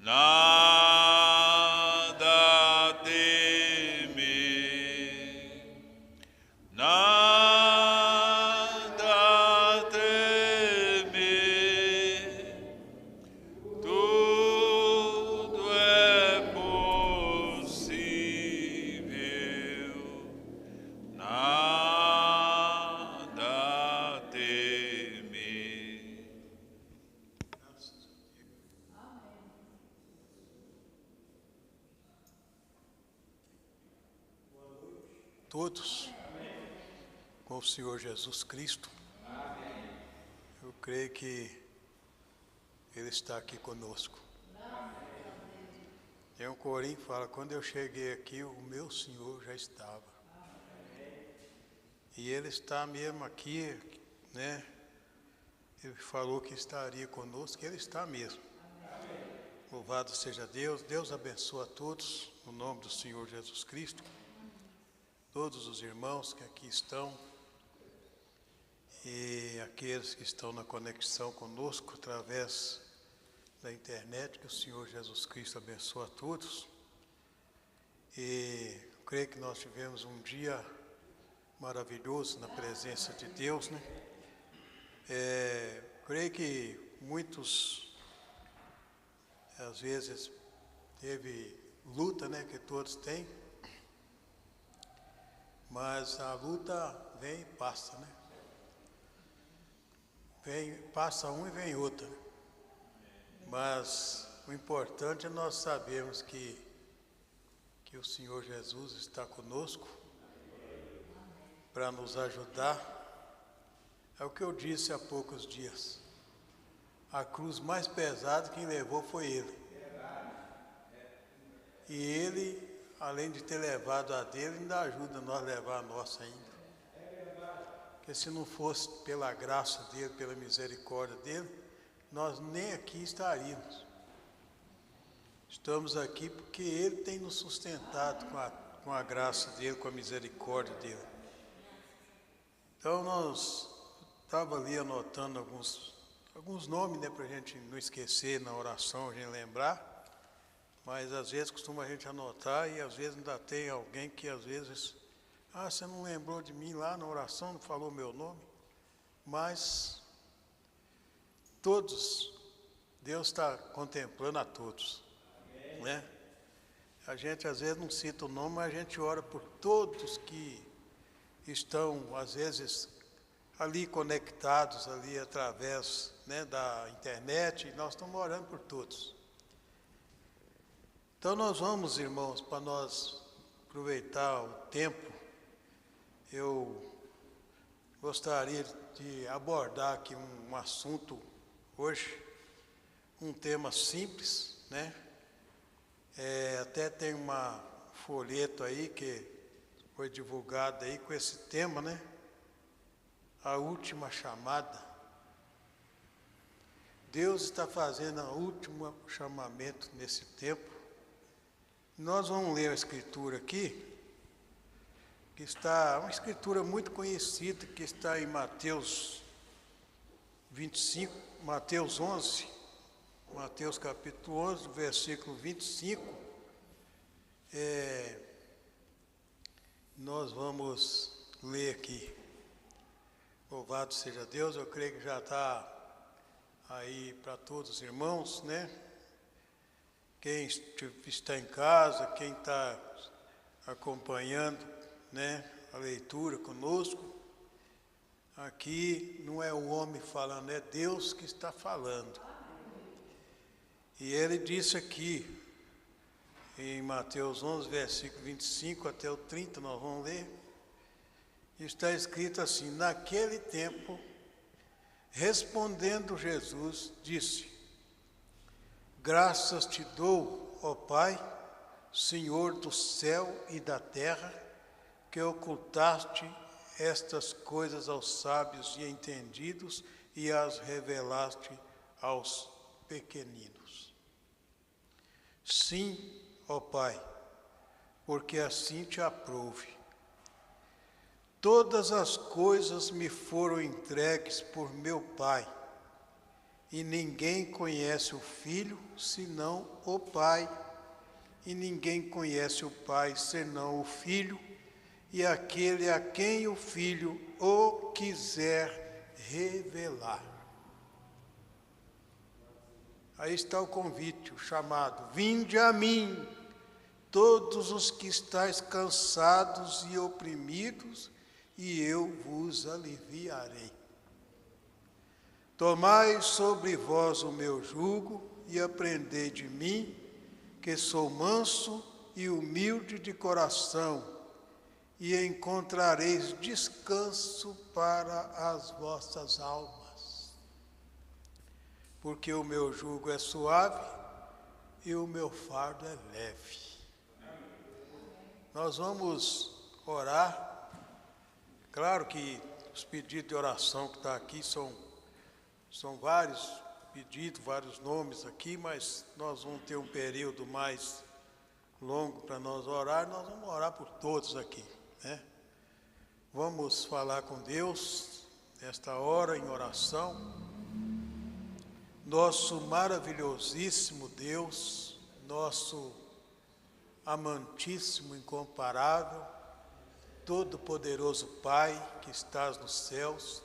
nada temer, nada temer, tudo é possível, nada temer. Todos com o Senhor Jesus Cristo. Eu creio que Ele está aqui conosco. Tem um corinho que fala, quando eu cheguei aqui, o meu Senhor já estava. E Ele está mesmo aqui, né? Ele falou que estaria conosco, Ele está mesmo. Louvado seja Deus. Deus abençoe a todos, no nome do Senhor Jesus Cristo. Todos os irmãos que aqui estão e aqueles que estão na conexão conosco através da internet, que o Senhor Jesus Cristo abençoe a todos. E creio que nós tivemos um dia maravilhoso na presença de Deus, né? Creio que muitos, às vezes, teve luta, né, que todos têm. Mas a luta vem e passa, né? Passa um e vem outro. Mas o importante é nós sabermos que o Senhor Jesus está conosco para nos ajudar. É o que eu disse há poucos dias. A cruz mais pesada quem levou foi Ele. E Ele, além de ter levado a dele, ainda ajuda nós a levar a nossa ainda. Porque se não fosse pela graça dele, pela misericórdia dele, nós nem aqui estaríamos. Estamos aqui porque ele tem nos sustentado com a graça dele, com a misericórdia dele. Então nós estávamos ali anotando alguns nomes, né, para a gente não esquecer na oração, a gente lembrar. Mas às vezes costuma a gente anotar e às vezes ainda tem alguém que às vezes, você não lembrou de mim lá na oração, não falou meu nome. Mas todos, Deus está contemplando a todos, né? A gente às vezes não cita o nome, mas a gente ora por todos que estão às vezes ali conectados, ali através, né, da internet, e nós estamos orando por todos. Então nós vamos, irmãos, para nós aproveitar o tempo, eu gostaria de abordar aqui um assunto hoje, um tema simples, né? Até tem uma folheto aí que foi divulgado aí com esse tema, né? A última chamada. Deus está fazendo o último chamamento nesse tempo. Nós vamos ler a escritura aqui, que está, uma escritura muito conhecida, que está em Mateus 25, Mateus 11, Mateus capítulo 11, versículo 25. Nós vamos ler aqui. Louvado seja Deus, eu creio que já está aí para todos os irmãos, né? Quem está em casa, quem está acompanhando, né, a leitura conosco, aqui não é o homem falando, é Deus que está falando. E ele disse aqui, em Mateus 11, versículo 25 até o 30, nós vamos ler, está escrito assim: naquele tempo, respondendo Jesus, disse: graças te dou, ó Pai, Senhor do céu e da terra, que ocultaste estas coisas aos sábios e entendidos e as revelaste aos pequeninos. Sim, ó Pai, porque assim te aprouve. Todas as coisas me foram entregues por meu Pai, E ninguém conhece o Filho, senão o Pai. E ninguém conhece o Pai, senão o Filho, e aquele a quem o Filho o quiser revelar. Aí está o convite, o chamado. Vinde a mim, todos os que estáis cansados e oprimidos, e eu vos aliviarei. Tomai sobre vós o meu jugo e aprendei de mim, que sou manso e humilde de coração, e encontrareis descanso para as vossas almas. Porque o meu jugo é suave e o meu fardo é leve. Nós vamos orar. Claro que os pedidos de oração que estão aqui são vários pedidos, vários nomes aqui, mas nós vamos ter um período mais longo para nós orar vamos orar por todos aqui, né? Vamos falar com Deus nesta hora em oração. Nosso maravilhosíssimo Deus, nosso amantíssimo, incomparável, todo-poderoso Pai que estás nos céus,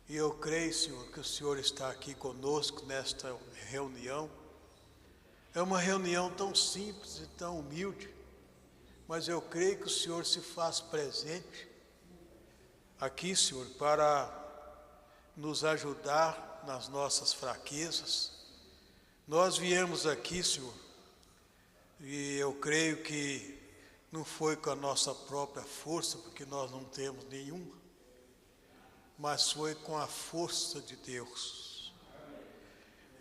e eu creio, Senhor, que o Senhor está aqui conosco nesta reunião. É uma reunião tão simples e tão humilde, mas eu creio que o Senhor se faz presente aqui, Senhor, para nos ajudar nas nossas fraquezas. Nós viemos aqui, Senhor, e eu creio que não foi com a nossa própria força, porque nós não temos nenhuma, mas foi com a força de Deus.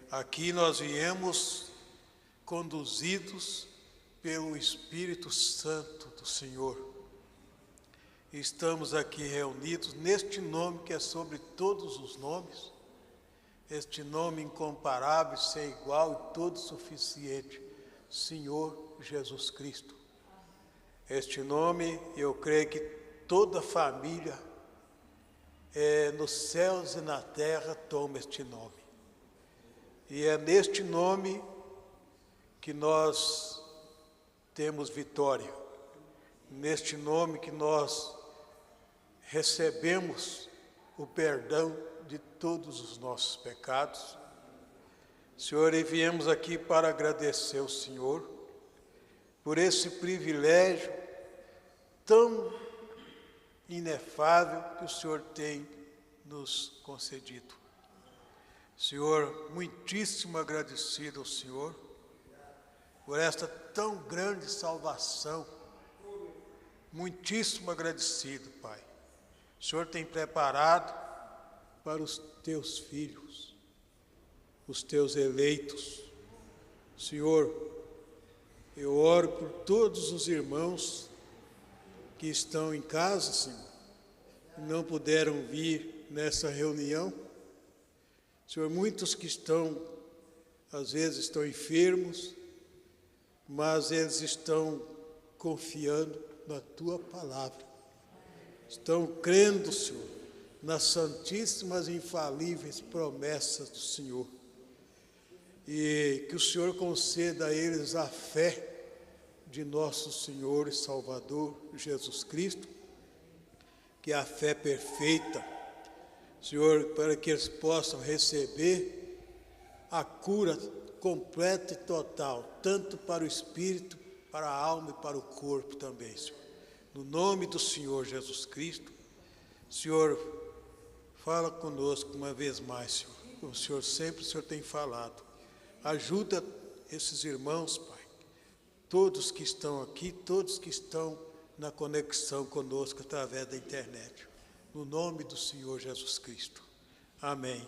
Aqui nós viemos conduzidos pelo Espírito Santo do Senhor. Estamos aqui reunidos neste nome que é sobre todos os nomes, este nome incomparável, sem igual e todo suficiente, Senhor Jesus Cristo. Este nome, eu creio que toda família nos céus e na terra toma este nome. E é neste nome que nós temos vitória. Neste nome que nós recebemos o perdão de todos os nossos pecados. Senhor, e viemos aqui para agradecer ao Senhor por esse privilégio tão inefável que o Senhor tem nos concedido. Senhor, muitíssimo agradecido ao Senhor por esta tão grande salvação. Muitíssimo agradecido, Pai. O Senhor tem preparado para os teus filhos, os teus eleitos. Senhor, eu oro por todos os irmãos que estão em casa, Senhor, e não puderam vir nessa reunião. Senhor, muitos que às vezes estão enfermos, mas eles estão confiando na Tua palavra. Estão crendo, Senhor, nas santíssimas e infalíveis promessas do Senhor. E que o Senhor conceda a eles a fé de nosso Senhor e Salvador Jesus Cristo, que é a fé perfeita, Senhor, para que eles possam receber a cura completa e total, tanto para o espírito, para a alma e para o corpo também, Senhor. No nome do Senhor Jesus Cristo, Senhor, fala conosco uma vez mais, Senhor, como o Senhor tem falado. Ajuda esses irmãos, Pai, todos que estão aqui, todos que estão na conexão conosco através da internet. No nome do Senhor Jesus Cristo. Amém.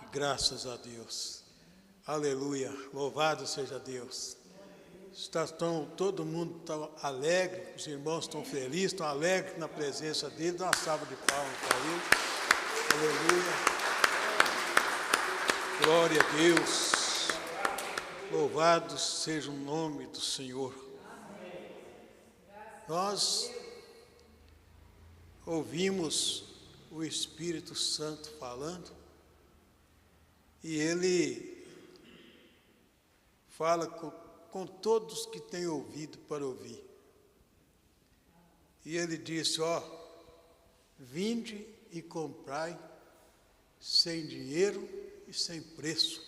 E graças a Deus. Aleluia. Louvado seja Deus. Todo mundo está alegre, os irmãos estão felizes, estão alegres na presença dele. Dá uma salva de palmas para ele. Aleluia. Glória a Deus. Louvado seja o nome do Senhor. Nós ouvimos o Espírito Santo falando E ele fala com todos que têm ouvido para ouvir. E ele disse, vinde e comprai sem dinheiro e sem preço,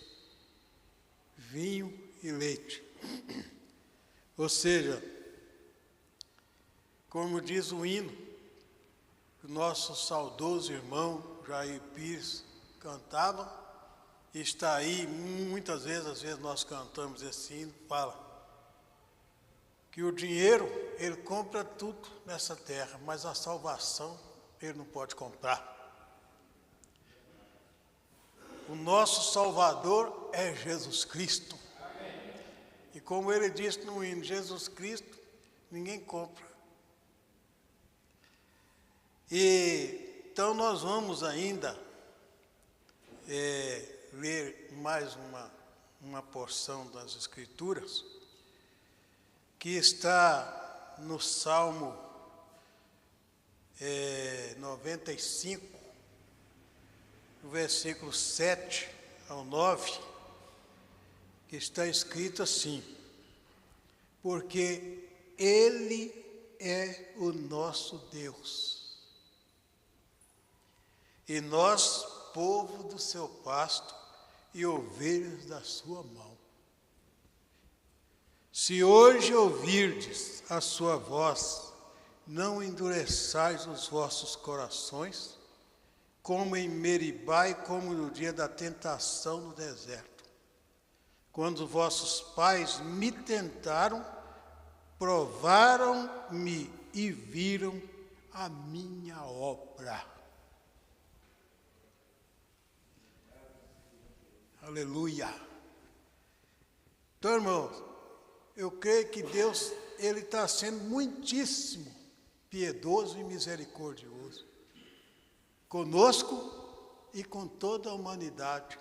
vinho e leite. Ou seja, como diz o hino, que o nosso saudoso irmão Jair Pires cantava, e está aí, muitas vezes, às vezes nós cantamos esse hino, fala que o dinheiro, ele compra tudo nessa terra, mas a salvação ele não pode comprar. O nosso Salvador é Jesus Cristo. E como ele disse no hino, Jesus Cristo, ninguém compra. E então nós vamos ainda ler mais uma porção das Escrituras, que está no Salmo 95, no versículo 7 ao 9, que está escrito assim: porque Ele é o nosso Deus, e nós, povo do seu pasto e ovelhas da sua mão. Se hoje ouvirdes a sua voz, não endureçais os vossos corações, como em Meribá e como no dia da tentação no deserto, quando vossos pais me tentaram, provaram-me e viram a minha obra. Aleluia. Então, irmãos, eu creio que Deus, Ele está sendo muitíssimo piedoso e misericordioso conosco e com toda a humanidade,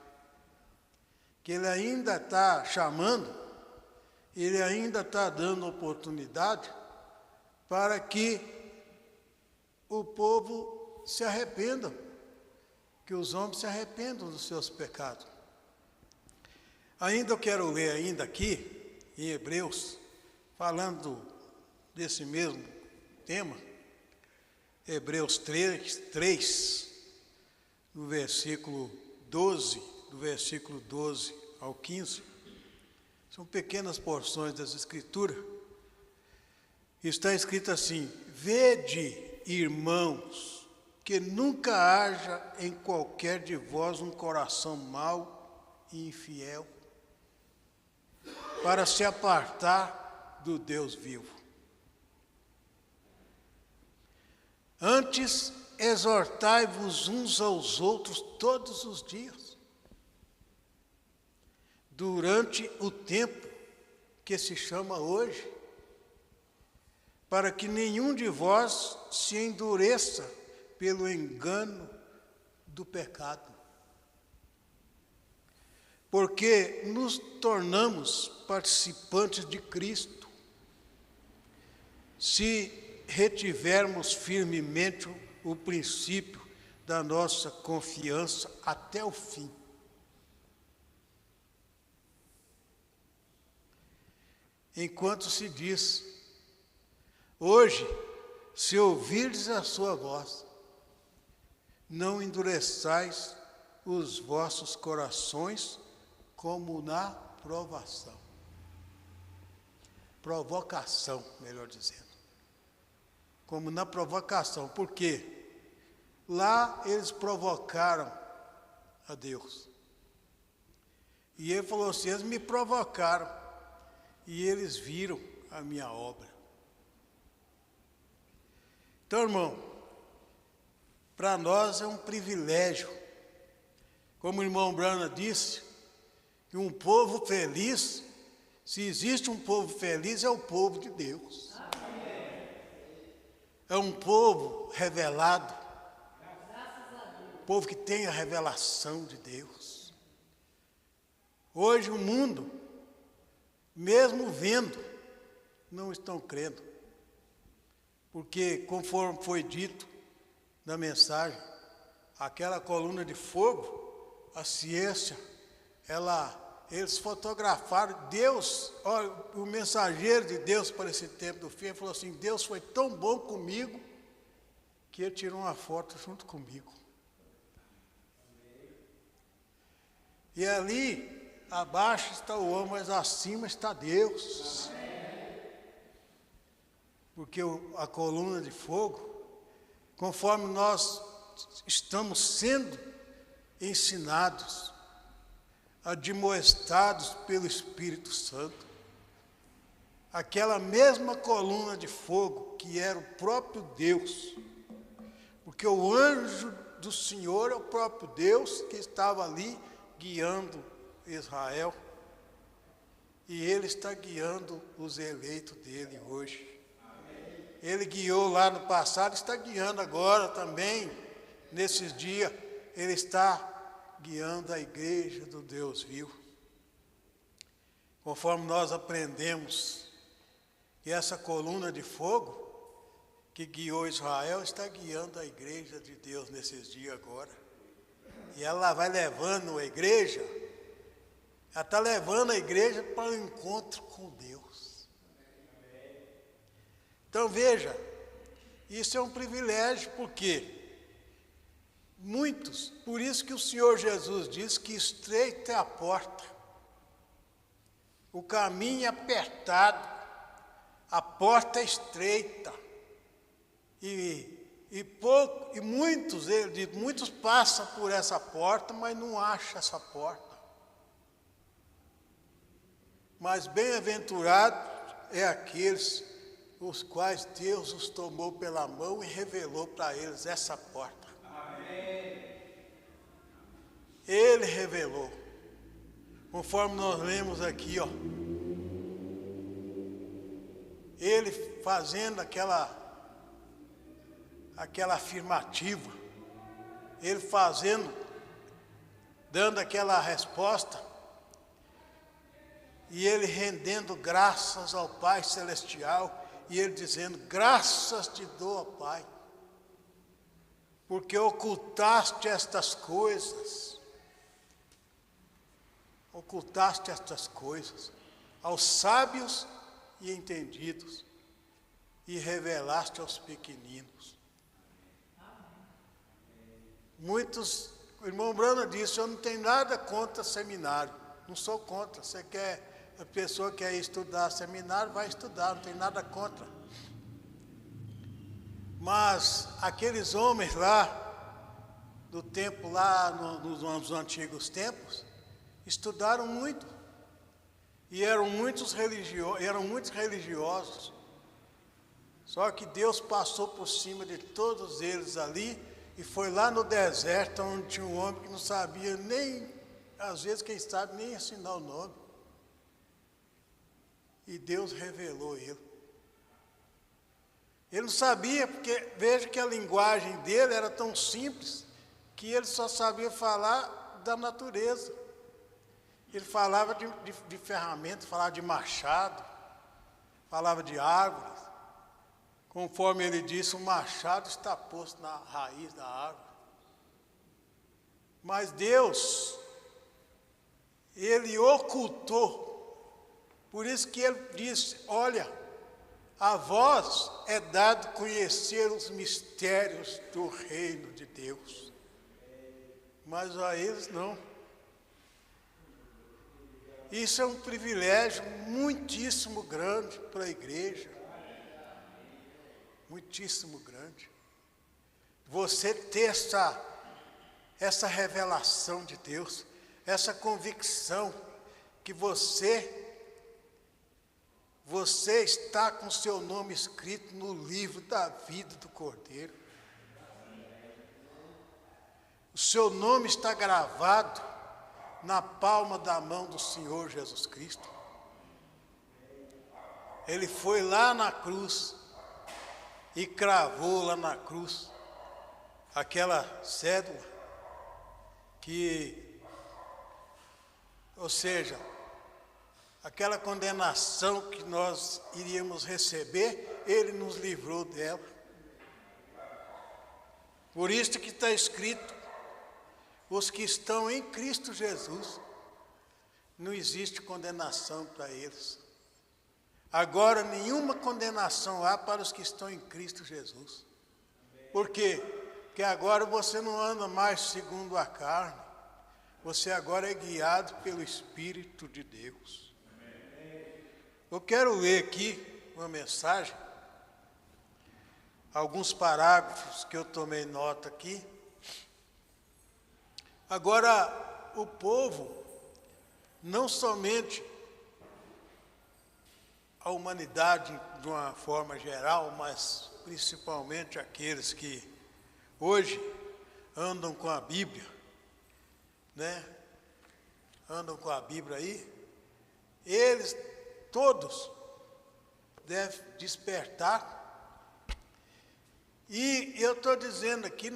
que Ele ainda está chamando, Ele ainda está dando oportunidade para que o povo se arrependa, que os homens se arrependam dos seus pecados. Ainda eu quero ler ainda aqui, em Hebreus, falando desse mesmo tema, Hebreus 3, no versículo 12, do versículo 12 ao 15, são pequenas porções das Escrituras. Está escrito assim: vede, irmãos, que nunca haja em qualquer de vós um coração mau e infiel, para se apartar do Deus vivo. Antes, exortai-vos uns aos outros todos os dias, durante o tempo que se chama hoje, para que nenhum de vós se endureça pelo engano do pecado. Porque nos tornamos participantes de Cristo, se retivermos firmemente o princípio da nossa confiança até o fim. Enquanto se diz, hoje, se ouvirdes a sua voz, não endureçais os vossos corações, como na provocação, melhor dizendo. Como na provocação, porque lá eles provocaram a Deus. E ele falou assim, eles me provocaram, e eles viram a minha obra. Então, irmão, para nós é um privilégio, como o irmão Brana disse, que um povo feliz, se existe um povo feliz, é o povo de Deus. É um povo revelado, povo que tem a revelação de Deus. Hoje o mundo, mesmo vendo, não estão crendo, porque conforme foi dito na mensagem, aquela coluna de fogo, a ciência eles fotografaram Deus, olha, o mensageiro de Deus para esse tempo do fim, falou assim, Deus foi tão bom comigo, que ele tirou uma foto junto comigo. E ali, abaixo está o homem, mas acima está Deus. Porque a coluna de fogo, conforme nós estamos sendo ensinados, admoestados pelo Espírito Santo, aquela mesma coluna de fogo que era o próprio Deus, porque o anjo do Senhor é o próprio Deus que estava ali guiando Israel, e Ele está guiando os eleitos dele hoje. Ele guiou lá no passado, está guiando agora também, nesses dias, Ele está guiando a igreja do Deus vivo. Conforme nós aprendemos, que essa coluna de fogo que guiou Israel está guiando a igreja de Deus nesses dias agora. E ela vai levando a igreja, ela está levando a igreja para o encontro com Deus. Então veja, isso é um privilégio, porque muitos, por isso que o Senhor Jesus diz que estreita é a porta, o caminho é apertado, a porta é estreita, e muitos, ele diz, muitos passam por essa porta, mas não acham essa porta. Mas bem-aventurados é aqueles os quais Deus os tomou pela mão e revelou para eles essa porta. Amém. Ele revelou, conforme nós lemos aqui, ó, ele fazendo aquela afirmativa, ele fazendo, dando aquela resposta, e ele rendendo graças ao Pai Celestial, e ele dizendo, graças te dou, ó Pai, porque ocultaste estas coisas aos sábios e entendidos, e revelaste aos pequeninos. Muitos, o irmão Brana disse, eu não tenho nada contra seminário, não sou contra, a pessoa quer estudar seminário, vai estudar, não tem nada contra. Mas aqueles homens lá, do tempo lá, nos antigos tempos, estudaram muito, e eram muitos religiosos, só que Deus passou por cima de todos eles ali, e foi lá no deserto, onde tinha um homem que não sabia nem, às vezes, quem sabe, nem ensinar o nome. E Deus revelou ele. Ele não sabia, porque veja que a linguagem dele era tão simples, que ele só sabia falar da natureza. Ele falava de ferramentas, falava de machado, falava de árvores. Conforme ele disse, o machado está posto na raiz da árvore. Mas Deus, Ele ocultou. Por isso que Ele disse, olha, a vós é dado conhecer os mistérios do reino de Deus. Mas a eles não. Isso é um privilégio muitíssimo grande para a igreja. Muitíssimo grande. Você ter essa revelação de Deus, essa convicção que você está com seu nome escrito no livro da vida do Cordeiro. O seu nome está gravado na palma da mão do Senhor Jesus Cristo. Ele foi lá na cruz e cravou lá na cruz aquela cédula ou seja, aquela condenação que nós iríamos receber, Ele nos livrou dela. Por isso que está escrito, os que estão em Cristo Jesus, não existe condenação para eles. Agora, nenhuma condenação há para os que estão em Cristo Jesus. Por quê? Porque agora você não anda mais segundo a carne. Você agora é guiado pelo Espírito de Deus. Eu quero ler aqui uma mensagem, alguns parágrafos que eu tomei nota aqui. Agora, o povo, não somente a humanidade de uma forma geral, mas principalmente aqueles que hoje andam com a Bíblia, né? Andam com a Bíblia aí, eles todos devem despertar. E eu estou dizendo aqui,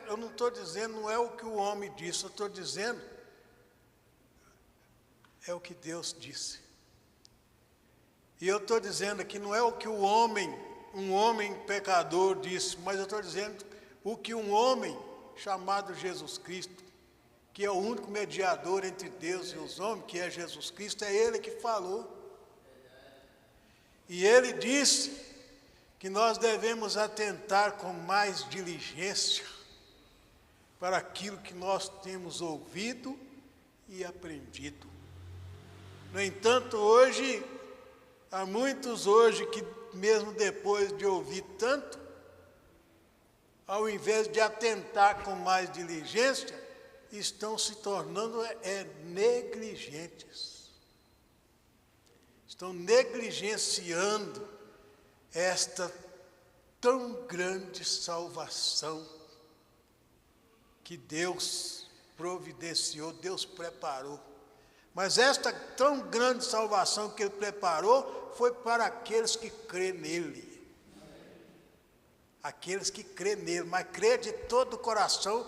eu não estou dizendo, não é o que o homem disse, eu estou dizendo, é o que Deus disse. E eu estou dizendo aqui, não é o que um homem pecador disse, mas eu estou dizendo o que um homem chamado Jesus Cristo, que é o único mediador entre Deus e os homens, que é Jesus Cristo, é Ele que falou. E Ele disse que nós devemos atentar com mais diligência para aquilo que nós temos ouvido e aprendido. No entanto, hoje, há muitos hoje que, mesmo depois de ouvir tanto, ao invés de atentar com mais diligência, estão se tornando negligentes. Estão negligenciando esta tão grande salvação que Deus providenciou, Deus preparou. Mas esta tão grande salvação que Ele preparou foi para aqueles que crêem nele. Aqueles que crêem nele, mas crê de todo o coração.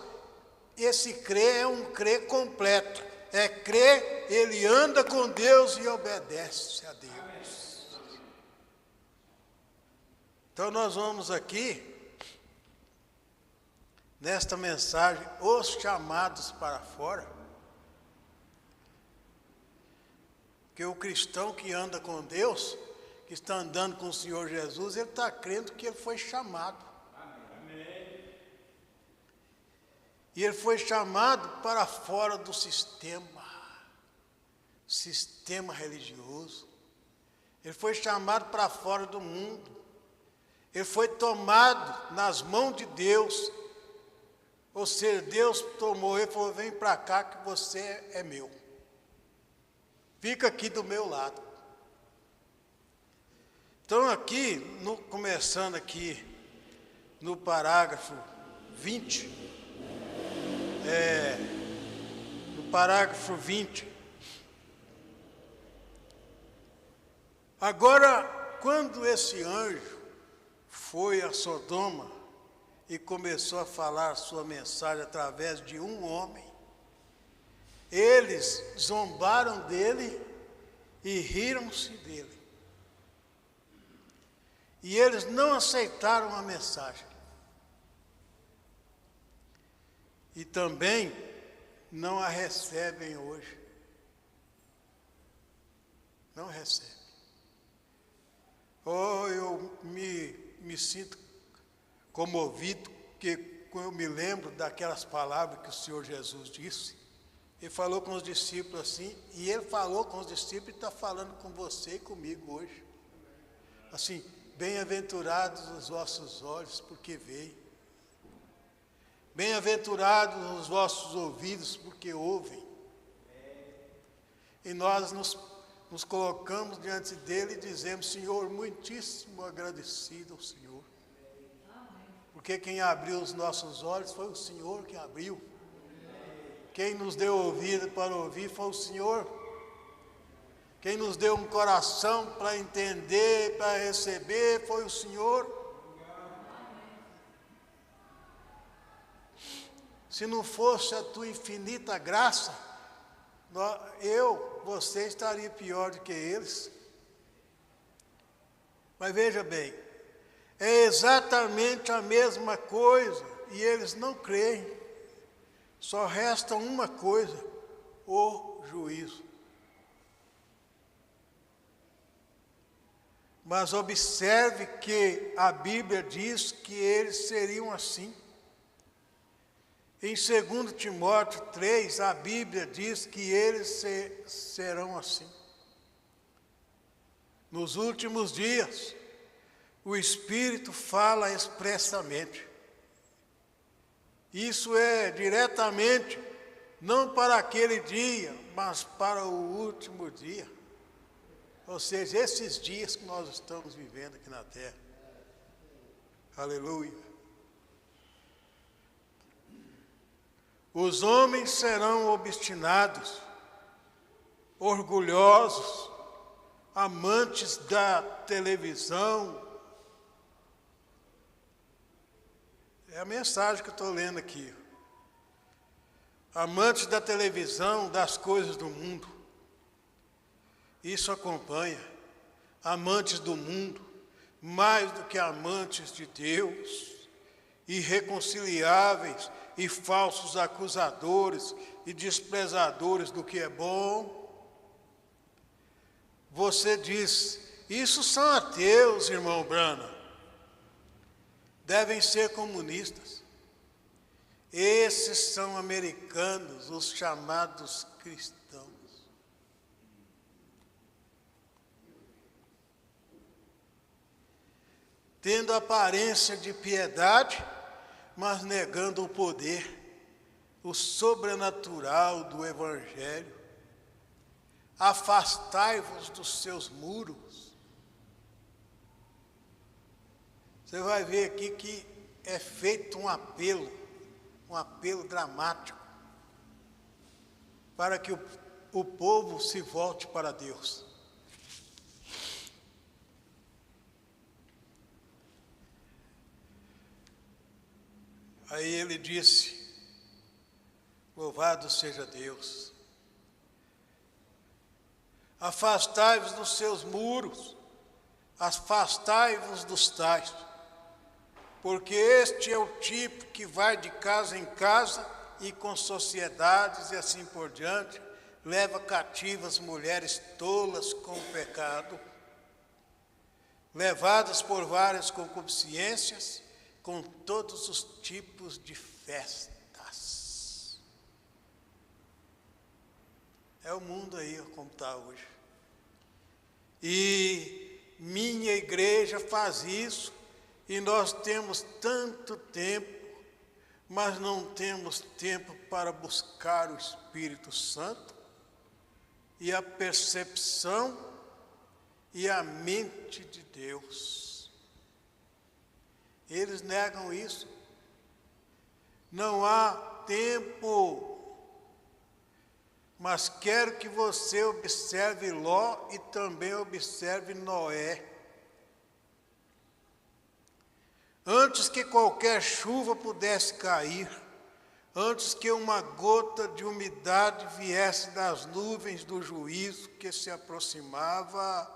Esse crer é um crer completo. É crer, ele anda com Deus e obedece a Deus. Então nós vamos aqui, nesta mensagem, os chamados para fora. Porque o cristão que anda com Deus, que está andando com o Senhor Jesus, ele está crendo que ele foi chamado. E ele foi chamado para fora do sistema religioso. Ele foi chamado para fora do mundo. Ele foi tomado nas mãos de Deus. Ou seja, Deus tomou ele e falou: vem para cá que você é meu. Fica aqui do meu lado. Então aqui, começando aqui no parágrafo 20, no parágrafo 20. Agora, quando esse anjo foi a Sodoma e começou a falar sua mensagem através de um homem, eles zombaram dele e riram-se dele. E eles não aceitaram a mensagem. E também não a recebem hoje. Não recebem. Oh, eu me sinto comovido, porque eu me lembro daquelas palavras que o Senhor Jesus disse. Ele falou com os discípulos assim, e Ele falou com os discípulos e está falando com você e comigo hoje. Assim, bem-aventurados os vossos olhos, porque veem. Bem-aventurados os vossos ouvidos, porque ouvem. E nós nos colocamos diante dele e dizemos: Senhor, muitíssimo agradecido ao Senhor. Porque quem abriu os nossos olhos foi o Senhor que abriu. Quem nos deu ouvido para ouvir foi o Senhor. Quem nos deu um coração para entender, para receber, foi o Senhor. Se não fosse a tua infinita graça, você estaria pior do que eles. Mas veja bem, é exatamente a mesma coisa, e eles não creem. Só resta uma coisa: o juízo. Mas observe que a Bíblia diz que eles seriam assim. Em 2 Timóteo 3, a Bíblia diz que eles serão assim. Nos últimos dias, o Espírito fala expressamente. Isso é diretamente, não para aquele dia, mas para o último dia. Ou seja, esses dias que nós estamos vivendo aqui na terra. Aleluia. Os homens serão obstinados, orgulhosos, amantes da televisão. É a mensagem que eu estou lendo aqui. Amantes da televisão, das coisas do mundo. Isso acompanha. Amantes do mundo, mais do que amantes de Deus. Irreconciliáveis e falsos acusadores e desprezadores do que é bom. Você diz, isso são ateus, irmão Brana. Devem ser comunistas. Esses são americanos, os chamados cristãos. Tendo aparência de piedade, mas negando o poder, o sobrenatural do Evangelho. Afastai-vos dos seus muros. Você vai ver aqui que é feito um apelo dramático, para que o povo se volte para Deus. Aí ele disse, louvado seja Deus, afastai-vos dos seus muros, afastai-vos dos tais, porque este é o tipo que vai de casa em casa e com sociedades e assim por diante, leva cativas mulheres tolas com o pecado, levadas por várias concupiscências, com todos os tipos de festas. É o mundo aí como está hoje. E minha igreja faz isso, e nós temos tanto tempo, mas não temos tempo para buscar o Espírito Santo, e a percepção e a mente de Deus. Eles negam isso. Não há tempo. Mas quero que você observe Ló e também observe Noé. Antes que qualquer chuva pudesse cair, antes que uma gota de umidade viesse das nuvens do juízo que se aproximava,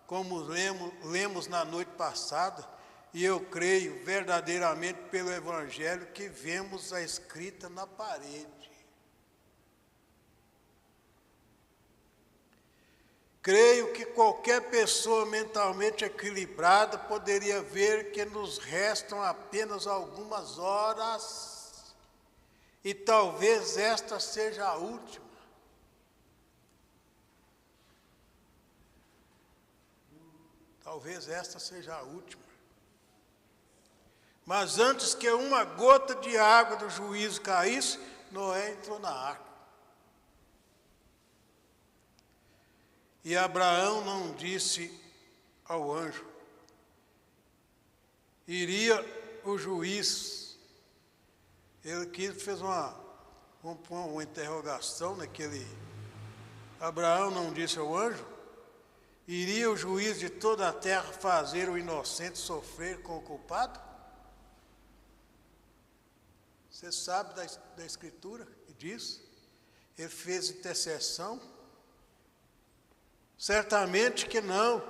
como lemos na noite passada, e eu creio verdadeiramente pelo Evangelho que vemos a escrita na parede. Creio que qualquer pessoa mentalmente equilibrada poderia ver que nos restam apenas algumas horas, e talvez esta seja a última. Talvez esta seja a última. Mas antes que uma gota de água do juízo caísse, Noé entrou na arca. E Abraão não disse ao anjo, iria o juiz. Ele fez uma interrogação naquele. Abraão não disse ao anjo, iria o juiz de toda a terra fazer o inocente sofrer com o culpado? Você sabe da Escritura que diz? Ele fez intercessão? Certamente que não.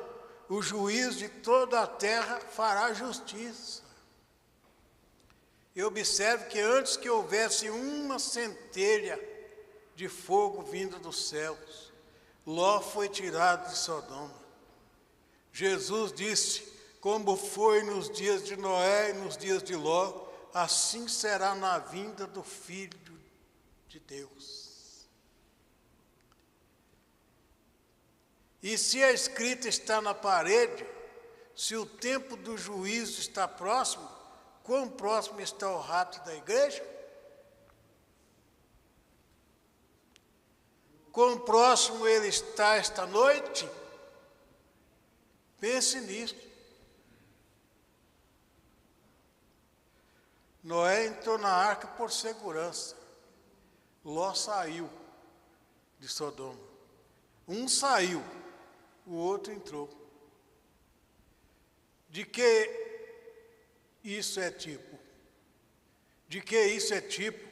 O juiz de toda a terra fará justiça. E observe que antes que houvesse uma centelha de fogo vindo dos céus, Ló foi tirado de Sodoma. Jesus disse, como foi nos dias de Noé e nos dias de Ló, assim será na vinda do Filho de Deus. E se a escrita está na parede, se o tempo do juízo está próximo, quão próximo está o rato da igreja? Quão próximo ele está esta noite? Pense nisso. Noé entrou na arca por segurança. Ló saiu de Sodoma. Um saiu, o outro entrou. De que isso é tipo? De que isso é tipo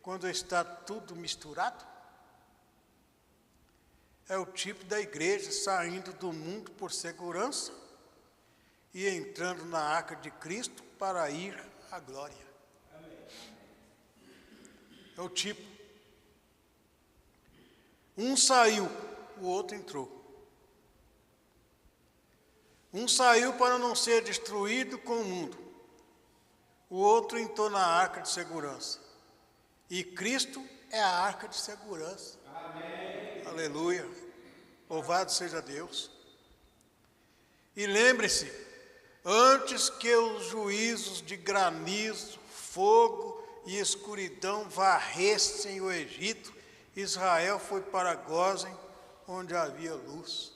quando está tudo misturado? É o tipo da igreja saindo do mundo por segurança e entrando na arca de Cristo para ir à glória. É o tipo. Um saiu, o outro entrou. Um saiu para não ser destruído com o mundo. O outro entrou na arca de segurança. E Cristo é a arca de segurança. Amém. Aleluia. Louvado seja Deus. E lembre-se, antes que os juízos de granizo, fogo e escuridão varressem o Egito, Israel foi para Gósen, onde havia luz.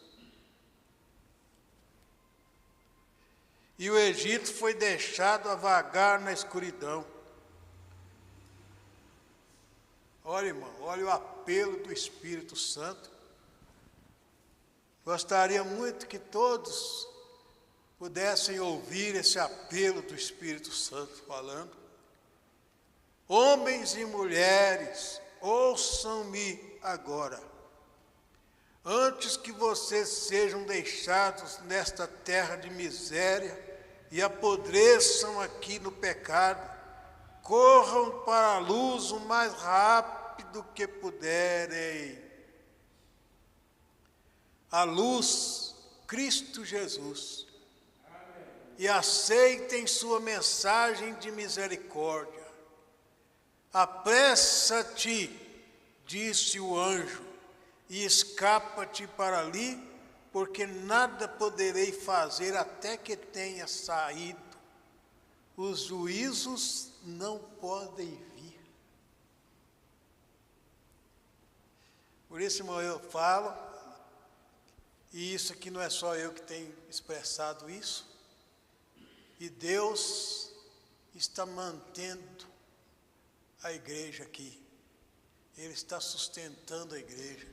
E o Egito foi deixado a vagar na escuridão. Olha, irmão, olha o apelo do Espírito Santo. Gostaria muito que todos pudessem ouvir esse apelo do Espírito Santo falando. Homens e mulheres, ouçam-me agora. Antes que vocês sejam deixados nesta terra de miséria e apodreçam aqui no pecado, corram para a luz o mais rápido que puderem. A luz, Cristo Jesus. E aceitem sua mensagem de misericórdia. Apressa-te, disse o anjo, e escapa-te para ali, porque nada poderei fazer até que tenha saído. Os juízos não podem vir. Por isso, irmão, eu falo, e isso aqui não é só eu que tenho expressado isso, e Deus está mantendo a igreja aqui. Ele está sustentando a igreja.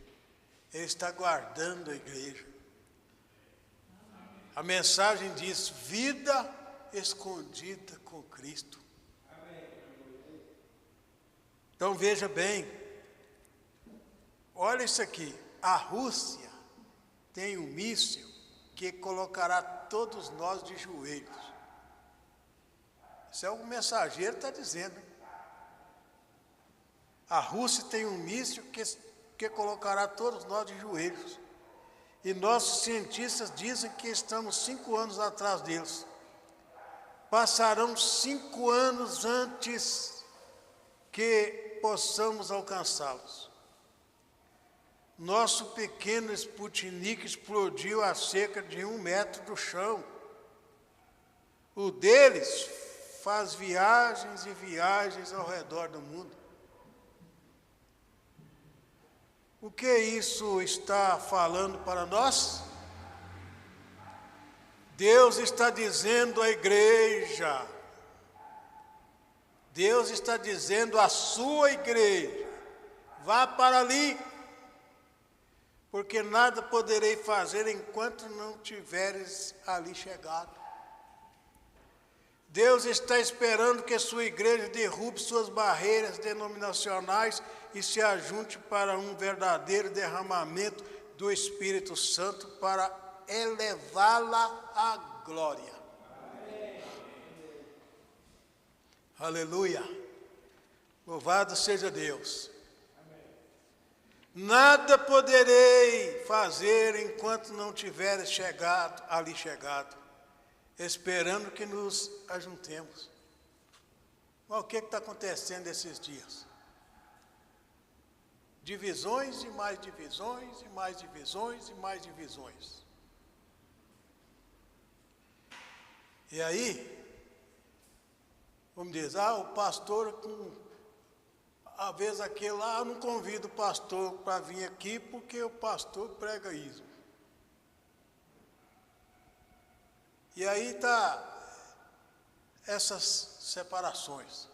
Ele está guardando a igreja. A mensagem diz, vida escondida com Cristo. Então veja bem, olha isso aqui, a Rússia tem um míssil que colocará todos nós de joelhos. Isso é o que o mensageiro está dizendo. Hein? A Rússia tem um míssil que colocará todos nós de joelhos. E nossos cientistas dizem que estamos 5 anos atrás deles. Passarão 5 anos antes que possamos alcançá-los. Nosso pequeno Sputnik explodiu a cerca de 1 metro do chão. O deles faz viagens e viagens ao redor do mundo. O que isso está falando para nós? Deus está dizendo à igreja, Deus está dizendo à sua igreja, vá para ali, porque nada poderei fazer enquanto não tiveres ali chegado. Deus está esperando que a sua igreja derrube suas barreiras denominacionais e se ajunte para um verdadeiro derramamento do Espírito Santo para elevá-la à glória. Amém. Aleluia. Louvado seja Deus. Amém. Nada poderei fazer enquanto não tiveres chegado, esperando que nos ajuntemos. Mas o que está acontecendo esses dias? Divisões e mais divisões, e mais divisões, e mais divisões. E aí, vamos dizer, o pastor, às vezes aquele lá, eu não convido o pastor para vir aqui porque o pastor prega isso. E aí está essas separações.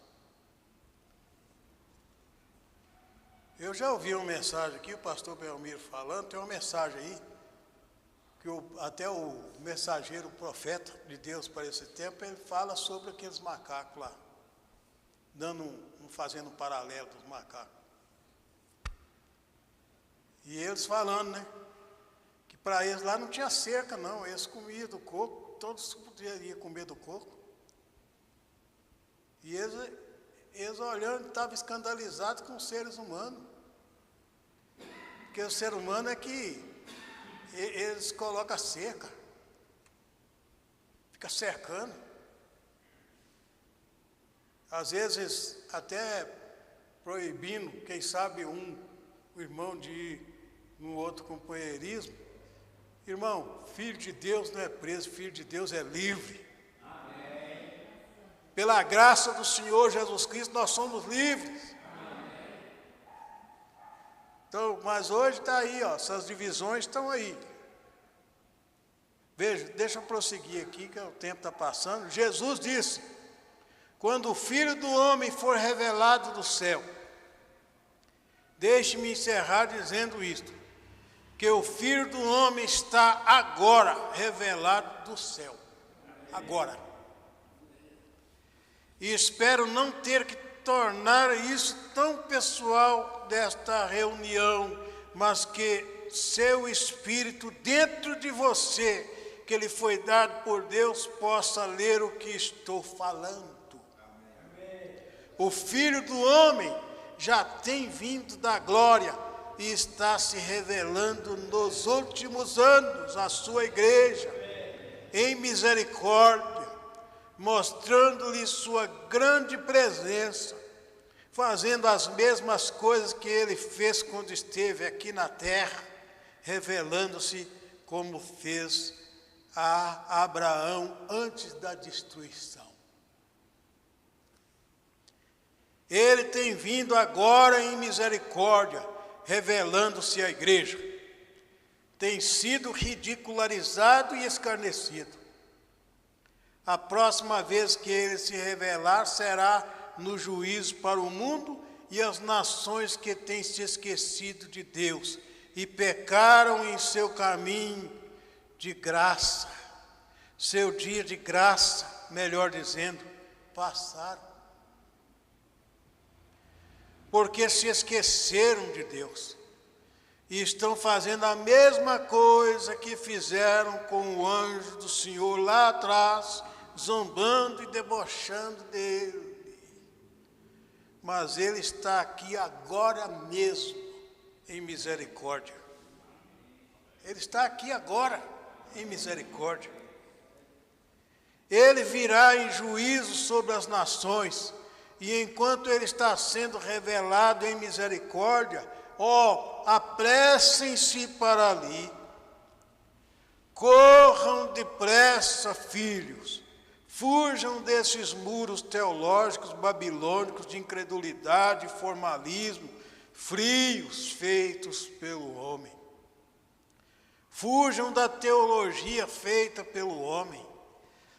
Eu já ouvi uma mensagem aqui, o pastor Belmiro falando, tem uma mensagem aí, que até o mensageiro, o profeta de Deus para esse tempo, ele fala sobre aqueles macacos lá, fazendo um paralelo dos macacos. E eles falando, né, que para eles lá não tinha cerca não, eles comiam do coco, todos poderiam comer do coco. E eles olhando, estavam escandalizados com os seres humanos. Porque o ser humano é que eles colocam a cerca, fica cercando. Às vezes até proibindo, quem sabe o irmão de ir no outro companheirismo. Irmão, filho de Deus não é preso, filho de Deus é livre. Amém. Pela graça do Senhor Jesus Cristo, nós somos livres. Então, mas hoje está aí, essas divisões estão aí. Veja, deixa eu prosseguir aqui, que o tempo está passando. Jesus disse, quando o Filho do Homem for revelado do céu, deixe-me encerrar dizendo isto, que o Filho do Homem está agora revelado do céu. Agora. E espero não ter que tornar isso tão pessoal desta reunião, mas que seu Espírito dentro de você, que lhe foi dado por Deus, possa ler o que estou falando. O Filho do Homem já tem vindo da glória e está se revelando nos últimos anos à sua igreja, em misericórdia, mostrando-lhe sua grande presença, fazendo as mesmas coisas que ele fez quando esteve aqui na terra, revelando-se como fez a Abraão antes da destruição. Ele tem vindo agora em misericórdia, revelando-se à igreja. Tem sido ridicularizado e escarnecido. A próxima vez que ele se revelar será no juízo para o mundo e as nações que têm se esquecido de Deus e pecaram em seu caminho de graça. Seu dia de graça, melhor dizendo, passaram. Porque se esqueceram de Deus e estão fazendo a mesma coisa que fizeram com o anjo do Senhor lá atrás, zombando e debochando dele. Mas ele está aqui agora mesmo em misericórdia. Ele está aqui agora em misericórdia. Ele virá em juízo sobre as nações. E enquanto ele está sendo revelado em misericórdia, apressem-se para ali. Corram depressa, filhos. Fujam desses muros teológicos babilônicos de incredulidade e formalismo, frios feitos pelo homem. Fujam da teologia feita pelo homem.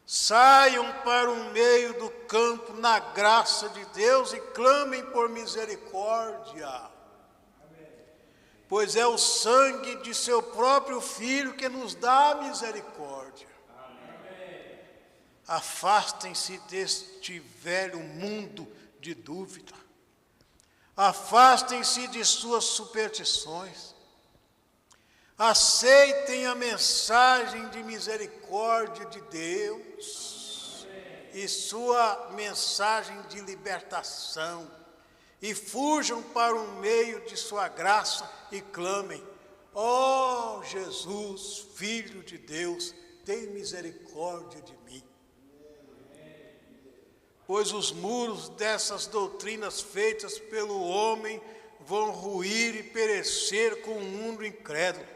Saiam para o meio do campo na graça de Deus e clamem por misericórdia. Amém. Pois é o sangue de seu próprio Filho que nos dá misericórdia. Amém. Afastem-se deste velho mundo de dúvida. Afastem-se de suas superstições. Aceitem a mensagem de misericórdia de Deus e sua mensagem de libertação e fujam para o meio de sua graça e clamem: ó Jesus, Filho de Deus, tem misericórdia de mim. Pois os muros dessas doutrinas feitas pelo homem vão ruir e perecer com o mundo incrédulo,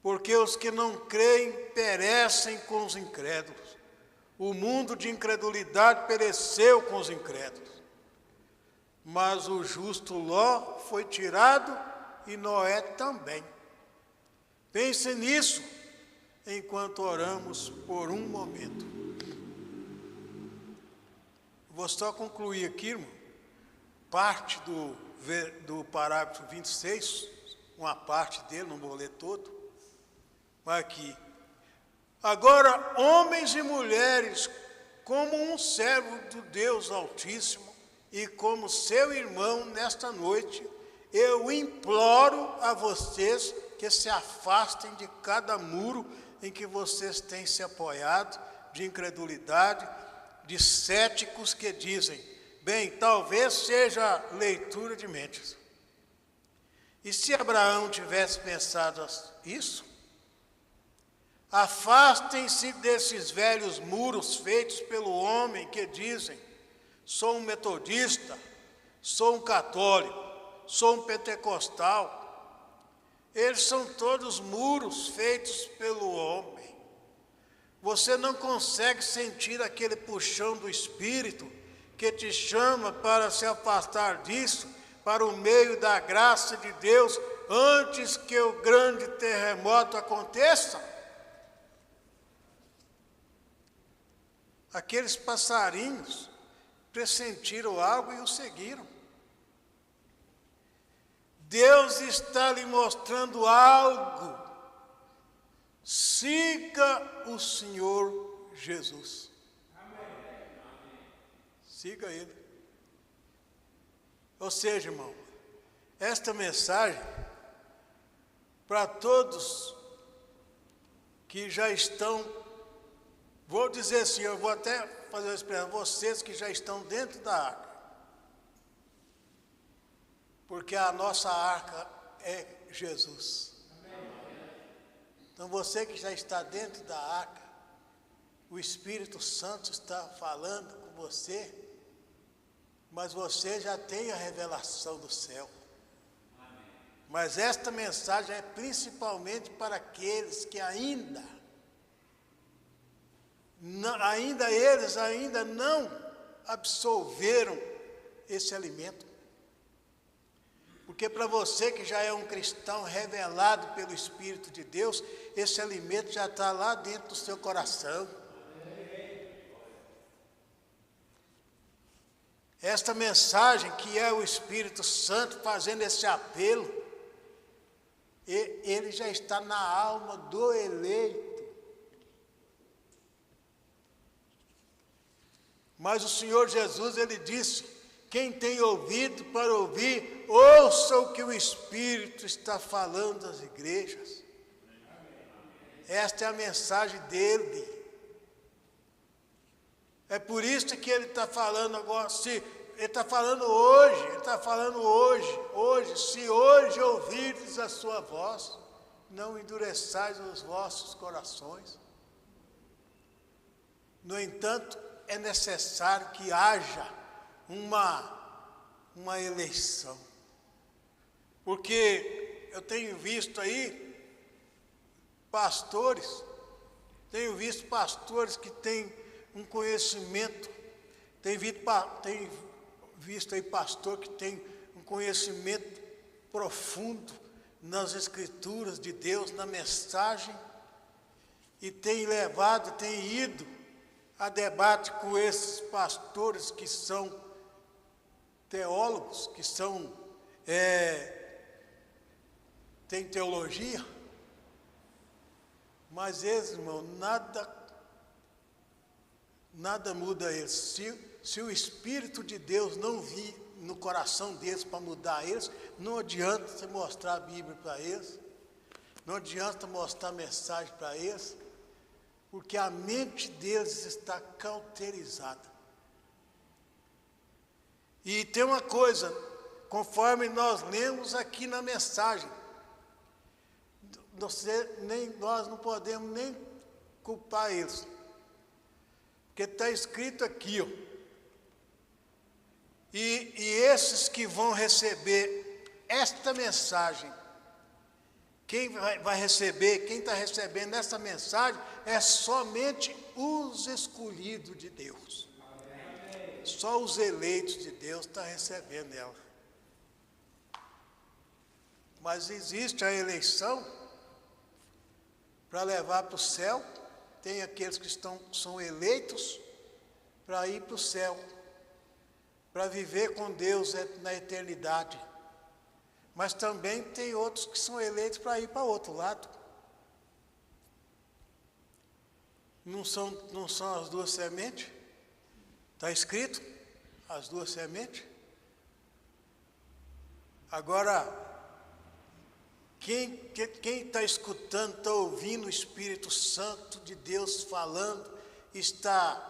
porque os que não creem perecem com os incrédulos. O mundo de incredulidade pereceu com os incrédulos. Mas o justo Ló foi tirado e Noé também. Pense nisso enquanto oramos por um momento. Vou só concluir aqui, irmão, parte do parágrafo 26, uma parte dele, não vou ler todo, mas aqui. Agora, homens e mulheres, como um servo do Deus Altíssimo e como seu irmão nesta noite, eu imploro a vocês que se afastem de cada muro em que vocês têm se apoiado, de incredulidade, de céticos que dizem: bem, talvez seja leitura de mentes. E se Abraão tivesse pensado isso? Afastem-se desses velhos muros feitos pelo homem que dizem: sou um metodista, sou um católico, sou um pentecostal. Eles são todos muros feitos pelo homem. Você não consegue sentir aquele puxão do Espírito que te chama para se afastar disso, para o meio da graça de Deus, antes que o grande terremoto aconteça? Aqueles passarinhos pressentiram algo e o seguiram. Deus está lhe mostrando algo. Siga o Senhor Jesus. Siga Ele. Ou seja, irmão, esta mensagem, para todos que já estão, vou dizer assim, eu vou até fazer uma expressão, vocês que já estão dentro da arca, porque a nossa arca é Jesus. Então você que já está dentro da arca, o Espírito Santo está falando com você, mas você já tem a revelação do céu. Mas esta mensagem é principalmente para aqueles que ainda não absorveram esse alimento. Porque para você que já é um cristão revelado pelo Espírito de Deus, esse alimento já está lá dentro do seu coração. Esta mensagem que é o Espírito Santo fazendo esse apelo, ele já está na alma do eleito. Mas o Senhor Jesus, ele disse: quem tem ouvido para ouvir, ouça o que o Espírito está falando às igrejas. Esta é a mensagem dele. É por isso que ele está falando agora, ele está falando hoje, se hoje ouvirdes a sua voz, não endureçais os vossos corações. No entanto, é necessário que haja uma eleição. Porque eu tenho visto aí pastores que têm um conhecimento, tenho visto aí pastor que tem um conhecimento profundo nas Escrituras de Deus, na mensagem, e tem ido a debate com esses pastores que são teólogos, que têm teologia, mas eles, irmão, nada muda eles. Se o Espírito de Deus não vir no coração deles para mudar eles, não adianta você mostrar a Bíblia para eles, não adianta mostrar a mensagem para eles, porque a mente deles está cauterizada. E tem uma coisa, conforme nós lemos aqui na mensagem, nós não podemos nem culpar eles. Porque está escrito aqui, ó. E esses que vão receber esta mensagem, quem vai receber, quem está recebendo essa mensagem, é somente os escolhidos de Deus. Só os eleitos de Deus estão recebendo ela. Mas existe a eleição para levar para o céu. Tem aqueles que são eleitos para ir para o céu, para viver com Deus na eternidade. Mas também tem outros que são eleitos para ir para o outro lado. Não são as duas sementes? Está escrito? As duas sementes? Agora, quem está escutando, está ouvindo o Espírito Santo de Deus falando, está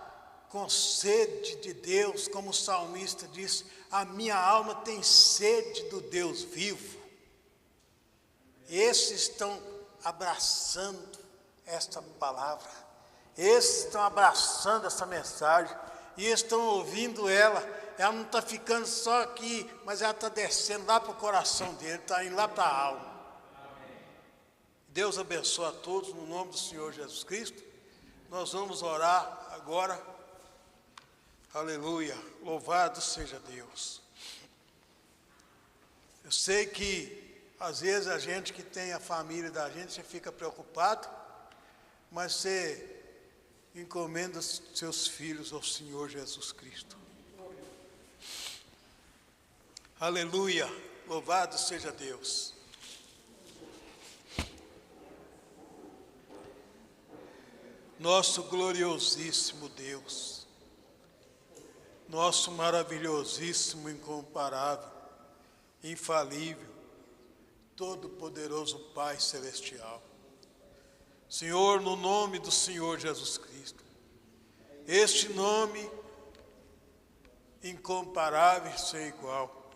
com sede de Deus, como o salmista diz, a minha alma tem sede do Deus vivo. Esses estão abraçando esta palavra, esses estão abraçando essa mensagem, e estão ouvindo ela não está ficando só aqui, mas ela está descendo lá para o coração dele, está indo lá para a alma. Deus abençoe a todos, no nome do Senhor Jesus Cristo. Nós vamos orar agora. Aleluia, louvado seja Deus. Eu sei que às vezes a gente que tem a família da gente, você fica preocupado, mas você encomenda os seus filhos ao Senhor Jesus Cristo. Aleluia, louvado seja Deus. Nosso gloriosíssimo Deus, nosso maravilhosíssimo, incomparável, infalível, todo-poderoso Pai Celestial. Senhor, no nome do Senhor Jesus Cristo, este nome incomparável e sem igual,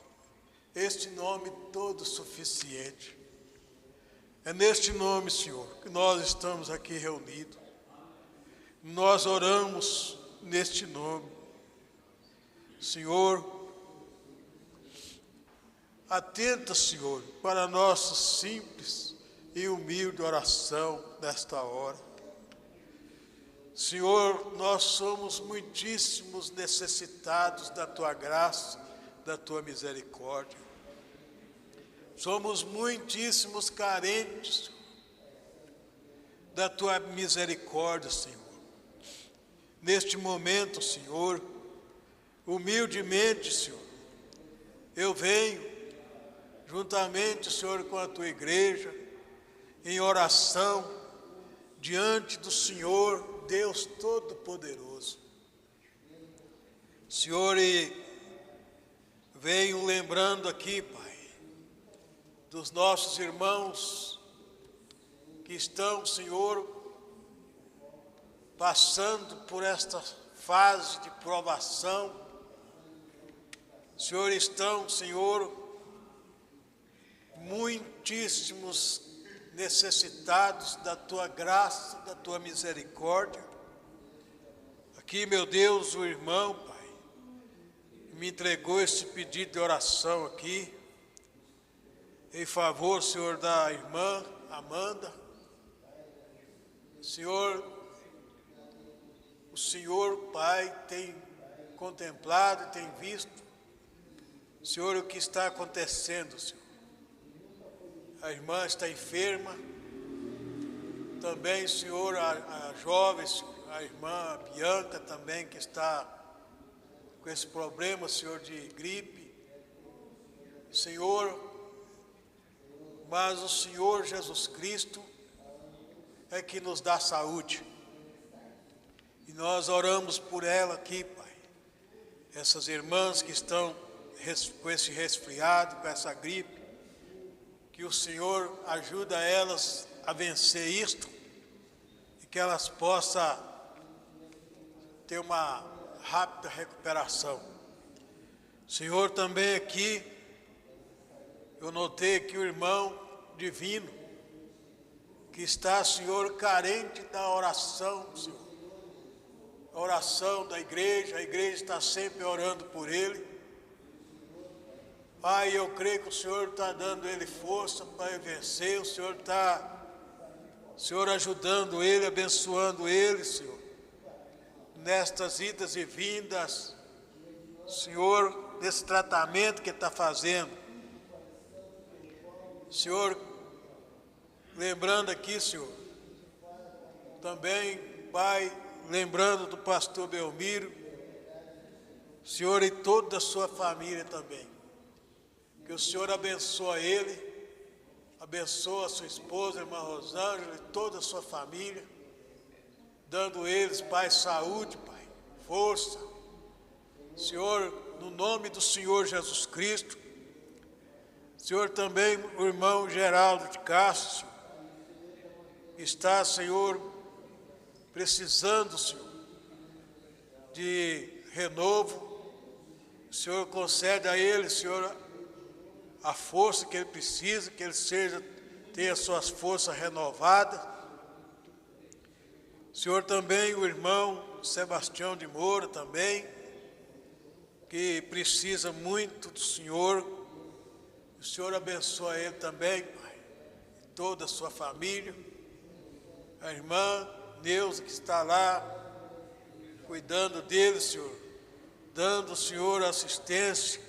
este nome todo suficiente, é neste nome, Senhor, que nós estamos aqui reunidos. Nós oramos neste nome. Senhor, atenta, Senhor, para a nossa simples e humilde oração nesta hora. Senhor, nós somos muitíssimos necessitados da Tua graça, da Tua misericórdia. Somos muitíssimos carentes da Tua misericórdia, Senhor. Neste momento, Senhor, humildemente, Senhor, eu venho, juntamente, Senhor, com a Tua igreja, em oração, diante do Senhor, Deus Todo-Poderoso. Senhor, e venho lembrando aqui, Pai, dos nossos irmãos que estão, Senhor, passando por esta fase de provação. Senhor, estão, Senhor, muitíssimos necessitados da Tua graça, da Tua misericórdia. Aqui, meu Deus, o irmão, Pai, me entregou esse pedido de oração aqui, em favor, Senhor, da irmã Amanda. Senhor, o Senhor, Pai, tem contemplado, tem visto, Senhor, o que está acontecendo, Senhor. A irmã está enferma, também, Senhor, a jovem, Senhor, a irmã Bianca também, que está com esse problema, Senhor, de gripe. Senhor, mas o Senhor Jesus Cristo é que nos dá saúde. E nós oramos por ela aqui, Pai. Essas irmãs que estão com esse resfriado, com essa gripe, que o Senhor ajuda elas a vencer isto e que elas possam ter uma rápida recuperação. Senhor, também aqui, eu notei aqui o irmão Divino, que está, Senhor, carente da oração, Senhor. A oração da igreja, a igreja está sempre orando por ele. Pai, eu creio que o Senhor está dando ele força para vencer, o Senhor está, Senhor, ajudando ele, abençoando ele, Senhor, nestas idas e vindas, Senhor, desse tratamento que ele está fazendo. Senhor, lembrando aqui, Senhor, também, Pai, lembrando do pastor Belmiro, Senhor, e toda a sua família também. Que o Senhor abençoe ele, abençoe a sua esposa, a irmã Rosângela, e toda a sua família, dando eles, Pai, saúde, Pai, força. Senhor, no nome do Senhor Jesus Cristo, Senhor, também o irmão Geraldo de Castro, está, Senhor, precisando, Senhor, de renovo. O Senhor concede a ele, Senhor, a força que ele precisa, que ele tenha suas forças renovadas. Senhor, também o irmão Sebastião de Moura também, que precisa muito do Senhor. O Senhor abençoe ele também, Pai, toda a sua família. A irmã Neuza, que está lá, cuidando dele, Senhor, dando, Senhor, assistência,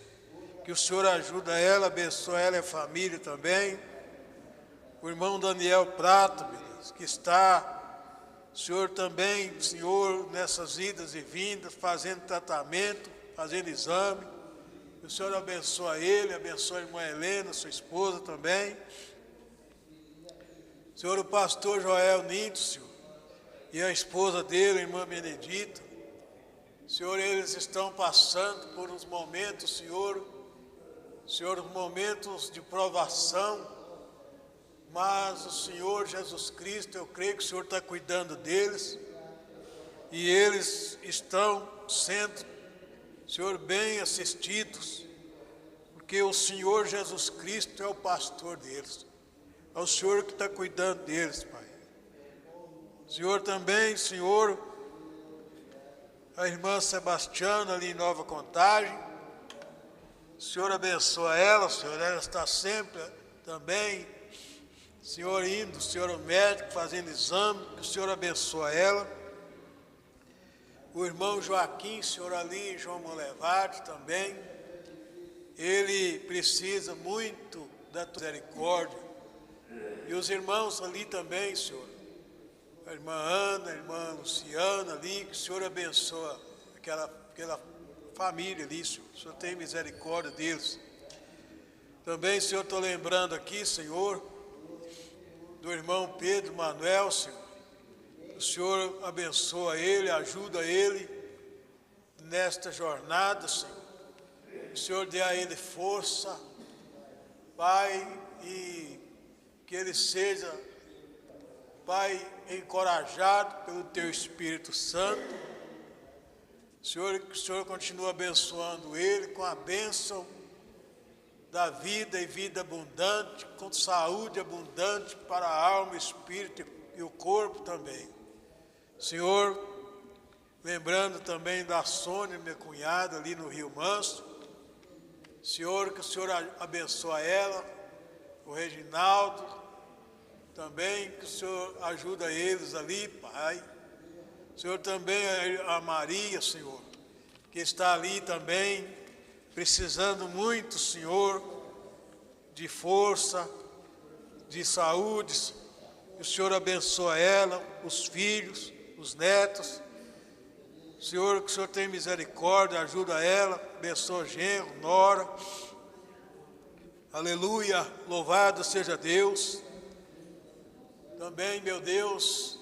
que o Senhor ajuda ela, abençoe ela e a família também. O irmão Daniel Prato, meu Deus, que está, Senhor, também, Senhor, nessas idas e vindas, fazendo tratamento, fazendo exame. Que o Senhor abençoe ele, abençoe a irmã Helena, sua esposa também. Senhor, o pastor Joel Ninto, Senhor, e a esposa dele, a irmã Benedita. Senhor, eles estão passando por uns momentos, Senhor, momentos de provação, mas o Senhor Jesus Cristo, eu creio que o Senhor está cuidando deles, e eles estão sendo, Senhor, bem assistidos, porque o Senhor Jesus Cristo é o pastor deles, é o Senhor que está cuidando deles, Pai. Senhor, também, Senhor, a irmã Sebastiana ali em Nova Contagem, o Senhor abençoa ela, Senhor, ela está sempre também, Senhor, indo, Senhor, ao médico, fazendo exame, que o Senhor abençoa ela. O irmão Joaquim, Senhor, ali em João Monlevade também, ele precisa muito da tua misericórdia. E os irmãos ali também, Senhor, a irmã Ana, a irmã Luciana ali, que o Senhor abençoa aquela família ali, Senhor. O Senhor tem misericórdia deles. Também, Senhor, estou lembrando aqui, Senhor, do irmão Pedro Manuel, Senhor. O Senhor abençoa ele, ajuda ele nesta jornada, Senhor. O Senhor dê a ele força, Pai, e que ele seja, Pai, encorajado pelo Teu Espírito Santo. Senhor, que o Senhor continue abençoando ele com a bênção da vida e vida abundante, com saúde abundante para a alma, espírito e o corpo também. Senhor, lembrando também da Sônia, minha cunhada, ali no Rio Manso. Senhor, que o Senhor abençoe ela, o Reginaldo, também que o Senhor ajuda eles ali, Pai. Senhor, também a Maria, Senhor, que está ali também, precisando muito, Senhor, de força, de saúde. Que o Senhor abençoe ela, os filhos, os netos. Senhor, que o Senhor tenha misericórdia, ajuda ela, abençoe genro, nora. Aleluia, louvado seja Deus. Também, meu Deus,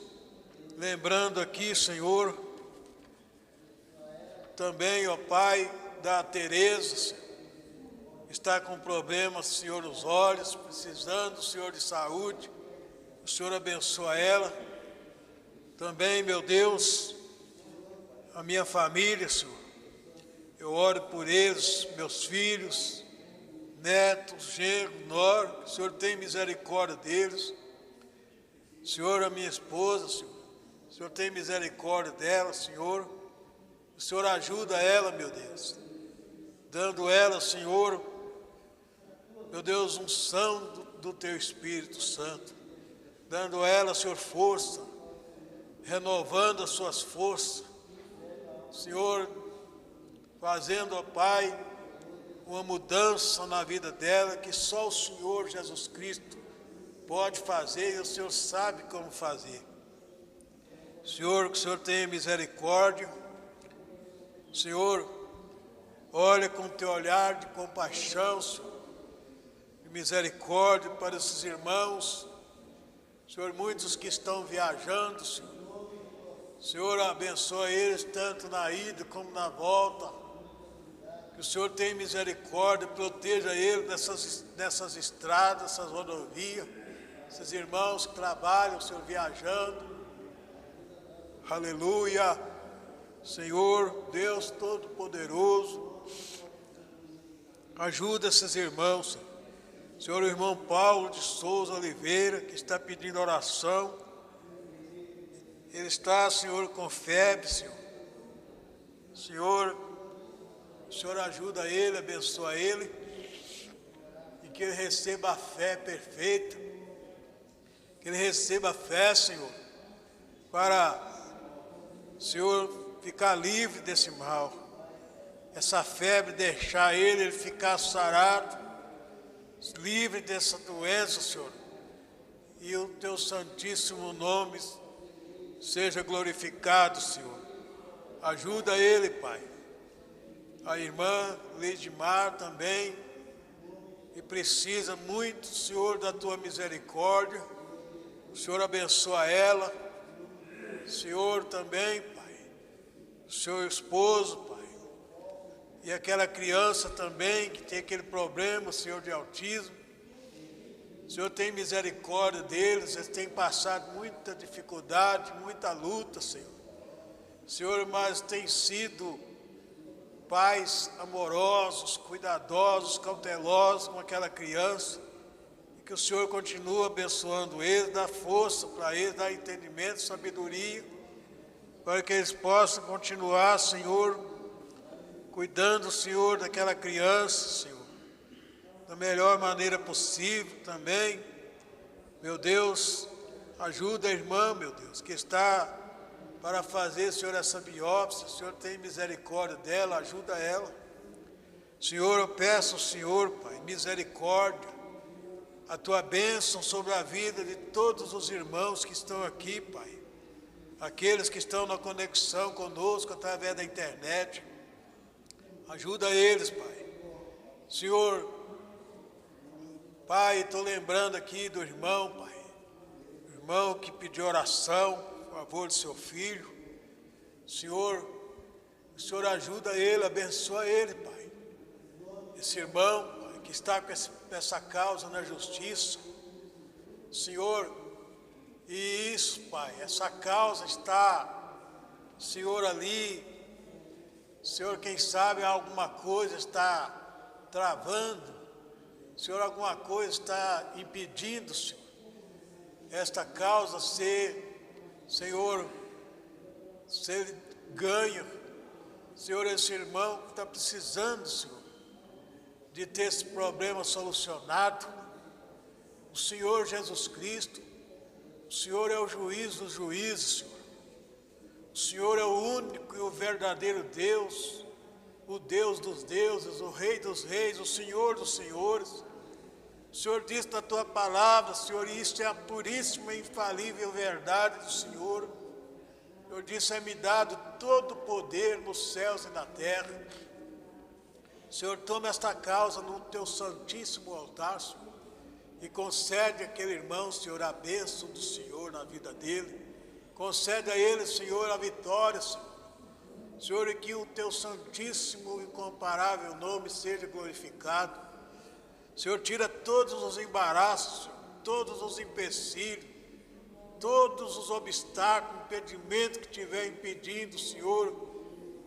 lembrando aqui, Senhor, também, ó Pai, da Tereza, está com problemas, Senhor, nos olhos, precisando, Senhor, de saúde. O Senhor abençoa ela. Também, meu Deus, a minha família, Senhor. Eu oro por eles, meus filhos, netos, genro, nora, que o Senhor tenha misericórdia deles. Senhor, a minha esposa, Senhor, o Senhor tem misericórdia dela, Senhor. O Senhor ajuda ela, meu Deus, dando ela, Senhor, meu Deus, unção do Teu Espírito Santo, dando ela, Senhor, força, renovando as suas forças, Senhor, fazendo, ó Pai, uma mudança na vida dela que só o Senhor Jesus Cristo pode fazer e o Senhor sabe como fazer. Senhor, que o Senhor tenha misericórdia. Senhor, olha com o teu olhar de compaixão, Senhor, de misericórdia para esses irmãos. Senhor, muitos que estão viajando, Senhor. Senhor, abençoa eles tanto na ida como na volta. Que o Senhor tenha misericórdia, proteja eles nessas estradas, nessas rodovias. Esses irmãos que trabalham, Senhor, viajando. Aleluia. Senhor, Deus Todo-Poderoso, ajuda esses irmãos. Senhor, o irmão Paulo de Souza Oliveira, que está pedindo oração. Ele está, Senhor, com febre, Senhor. Senhor, o Senhor ajuda ele, abençoa ele, e que ele receba a fé perfeita, que ele receba a fé, Senhor, para, Senhor, ficar livre desse mal. Essa febre deixar ele ficar sarado, livre dessa doença, Senhor. E o teu santíssimo nome seja glorificado, Senhor. Ajuda ele, Pai. A irmã Lidmar também, e precisa muito, Senhor, da tua misericórdia. O Senhor abençoa ela. Senhor também, Pai, o seu esposo, Pai, e aquela criança também que tem aquele problema, Senhor, de autismo. O Senhor tem misericórdia deles, eles têm passado muita dificuldade, muita luta, Senhor. Senhor, mas tem sido pais amorosos, cuidadosos, cautelosos com aquela criança, e que o Senhor continue abençoando eles, dá força para eles, dá entendimento, sabedoria, para que eles possam continuar, Senhor, cuidando, Senhor, daquela criança, Senhor, da melhor maneira possível também. Meu Deus, ajuda a irmã, meu Deus, que está para fazer, Senhor, essa biópsia. O Senhor tem misericórdia dela, ajuda ela. Senhor, eu peço ao Senhor, Pai, misericórdia, a tua bênção sobre a vida de todos os irmãos que estão aqui, Pai. Aqueles que estão na conexão conosco através da internet. Ajuda eles, Pai. Senhor, Pai, estou lembrando aqui do irmão, Pai. O irmão que pediu oração a favor do seu filho. Senhor, o Senhor ajuda ele, abençoa ele, Pai. Esse irmão, Pai, que está com essa causa na justiça. Senhor, e isso, Pai, essa causa está, Senhor, ali. Senhor, quem sabe alguma coisa está travando. Senhor, alguma coisa está impedindo, Senhor, esta causa ser, Senhor, ser ganho. Senhor, esse irmão que está precisando, Senhor, de ter esse problema solucionado. O Senhor Jesus Cristo, o Senhor é o juiz dos juízes, Senhor. O Senhor é o único e o verdadeiro Deus, o Deus dos deuses, o Rei dos reis, o Senhor dos senhores. O Senhor diz na tua palavra, Senhor, e isto é a puríssima e infalível verdade do Senhor. O Senhor disse, é-me dado todo o poder nos céus e na terra. Senhor, toma esta causa no teu santíssimo altar, Senhor, e concede àquele irmão, Senhor, a bênção do Senhor na vida dele. Concede a ele, Senhor, a vitória, Senhor. Senhor, e que o teu santíssimo e incomparável nome seja glorificado. Senhor, tira todos os embaraços, Senhor, todos os empecilhos, todos os obstáculos, impedimentos que estiver impedindo, Senhor,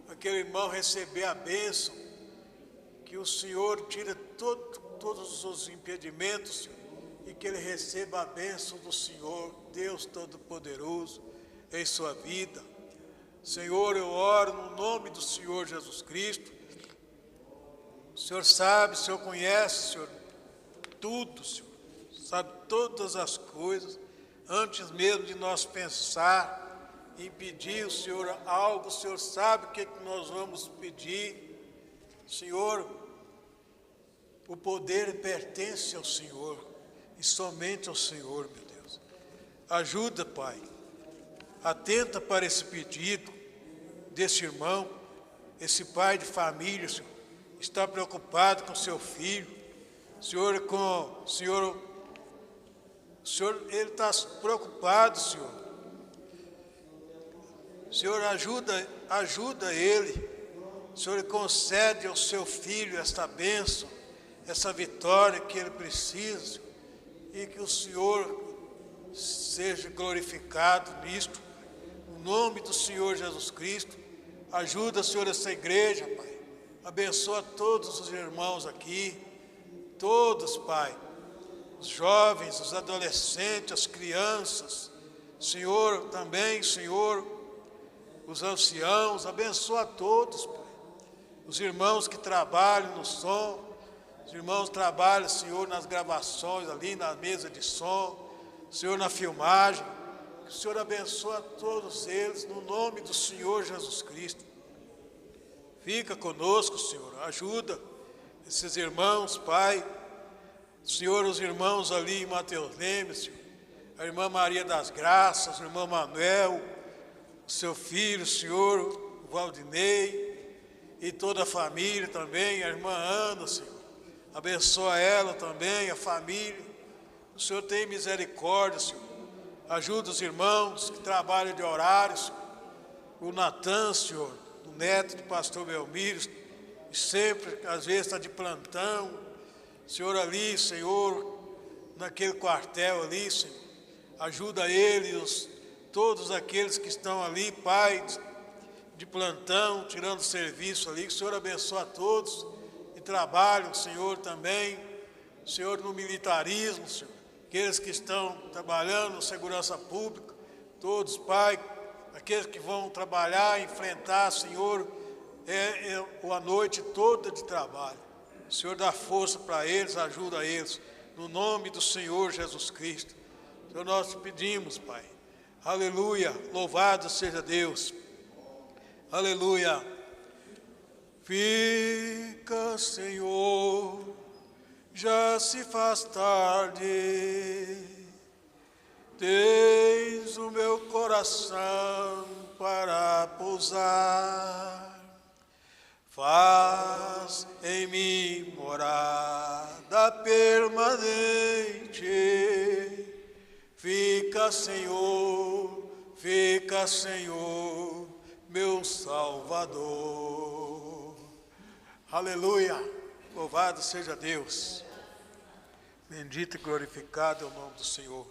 aquele irmão receber a bênção, que o Senhor tira todos os impedimentos, Senhor, e que ele receba a bênção do Senhor, Deus Todo-Poderoso, em sua vida. Senhor, eu oro no nome do Senhor Jesus Cristo. O Senhor sabe, o Senhor conhece, Senhor, tudo, Senhor, sabe todas as coisas, antes mesmo de nós pensar em pedir o Senhor algo, o Senhor sabe o que nós vamos pedir. Senhor, o poder pertence ao Senhor, e somente ao Senhor, meu Deus. Ajuda, Pai, atenta para esse pedido desse irmão, esse pai de família, Senhor, está preocupado com seu filho, Senhor, ele está preocupado, Senhor. Senhor, ajuda ele, Senhor, concede ao seu filho esta bênção, essa vitória que ele precisa, e que o Senhor seja glorificado nisto, no nome do Senhor Jesus Cristo. Ajuda, Senhor, essa igreja, Pai, abençoa todos os irmãos aqui, todos, Pai, os jovens, os adolescentes, as crianças, Senhor, também, Senhor, os anciãos, abençoa a todos, Pai. Os irmãos que trabalham no som, os irmãos que trabalham, Senhor, nas gravações ali, na mesa de som, Senhor, na filmagem, que o Senhor abençoe a todos eles, no nome do Senhor Jesus Cristo. Fica conosco, Senhor, ajuda esses irmãos, Pai, Senhor, os irmãos ali em Mateus Leme, Senhor, a irmã Maria das Graças, o irmão Manuel, o seu filho, Senhor, o Valdinei, e toda a família também, a irmã Ana, Senhor, abençoa ela também, a família, o Senhor tem misericórdia, Senhor, ajuda os irmãos que trabalham de horários, o Natan, Senhor, o neto do pastor Belmiro, sempre, às vezes, está de plantão, Senhor, ali, Senhor, naquele quartel ali, Senhor, ajuda ele, todos aqueles que estão ali, Pai, de plantão, tirando serviço ali, que o Senhor abençoe a todos, e trabalham, Senhor, também, Senhor, no militarismo, Senhor, aqueles que estão trabalhando, segurança pública, todos, Pai, aqueles que vão trabalhar, enfrentar, Senhor, a noite toda de trabalho. O Senhor dá força para eles, ajuda eles, no nome do Senhor Jesus Cristo. Senhor, nós te pedimos, Pai. Aleluia, louvado seja Deus. Aleluia. Fica, Senhor, já se faz tarde. Tens o meu coração para pousar. Faz em mim morada permanente. Fica, Senhor, meu Salvador. Aleluia, louvado seja Deus. Bendito e glorificado é o nome do Senhor.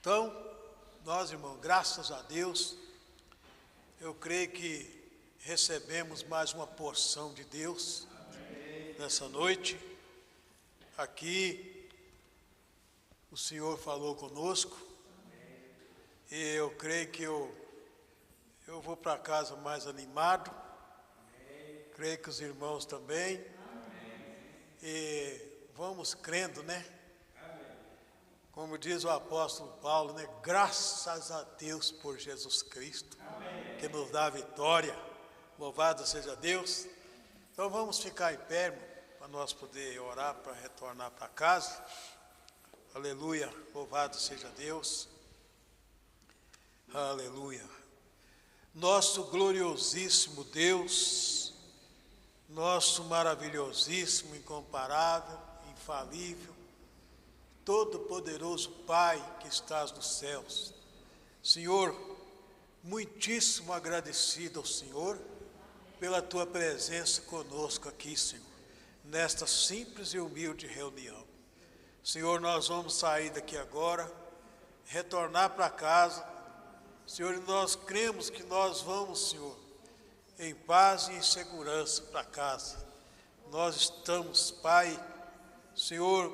Então, nós, irmãos, graças a Deus, eu creio que recebemos mais uma porção de Deus nessa noite. Aqui, o Senhor falou conosco, e eu creio que eu vou para casa mais animado, creio que os irmãos também, e vamos crendo, né? Como diz o apóstolo Paulo, né? Graças a Deus por Jesus Cristo, que nos dá a vitória. Louvado seja Deus. Então vamos ficar em pé, para nós poder orar, para retornar para casa. Aleluia, louvado seja Deus. Aleluia. Nosso gloriosíssimo Deus, nosso maravilhosíssimo, incomparável, infalível, todo-poderoso Pai que estás nos céus. Senhor, muitíssimo agradecido ao Senhor pela tua presença conosco aqui, Senhor, nesta simples e humilde reunião. Senhor, nós vamos sair daqui agora, retornar para casa. Senhor, nós cremos que nós vamos, Senhor, em paz e em segurança para casa. Nós estamos, Pai, Senhor,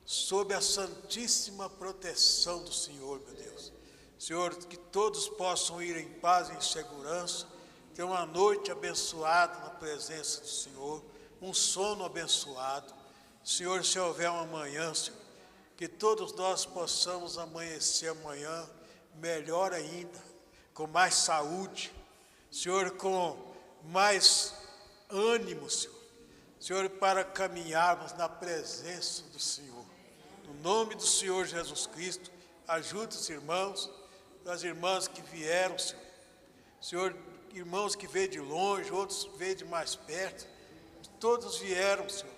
sob a santíssima proteção do Senhor, meu Deus. Senhor, que todos possam ir em paz e em segurança, ter uma noite abençoada na presença do Senhor, um sono abençoado. Senhor, se houver uma manhã, Senhor, que todos nós possamos amanhecer amanhã melhor ainda, com mais saúde, Senhor, com mais ânimo, Senhor. Senhor, para caminharmos na presença do Senhor. No nome do Senhor Jesus Cristo, ajude os irmãos, as irmãs que vieram, Senhor. Senhor, irmãos que veio de longe, outros veio de mais perto, todos vieram, Senhor,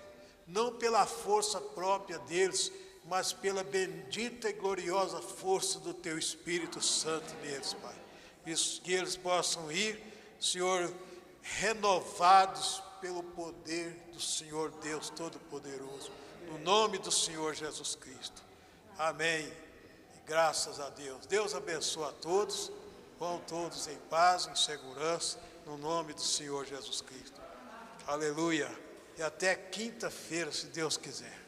não pela força própria deles, mas pela bendita e gloriosa força do Teu Espírito Santo neles, Pai. Isso, que eles possam ir, Senhor, renovados pelo poder do Senhor Deus Todo-Poderoso, no nome do Senhor Jesus Cristo. Amém. E graças a Deus. Deus abençoe a todos. Vão todos em paz, em segurança, no nome do Senhor Jesus Cristo. Aleluia. E até quinta-feira, se Deus quiser.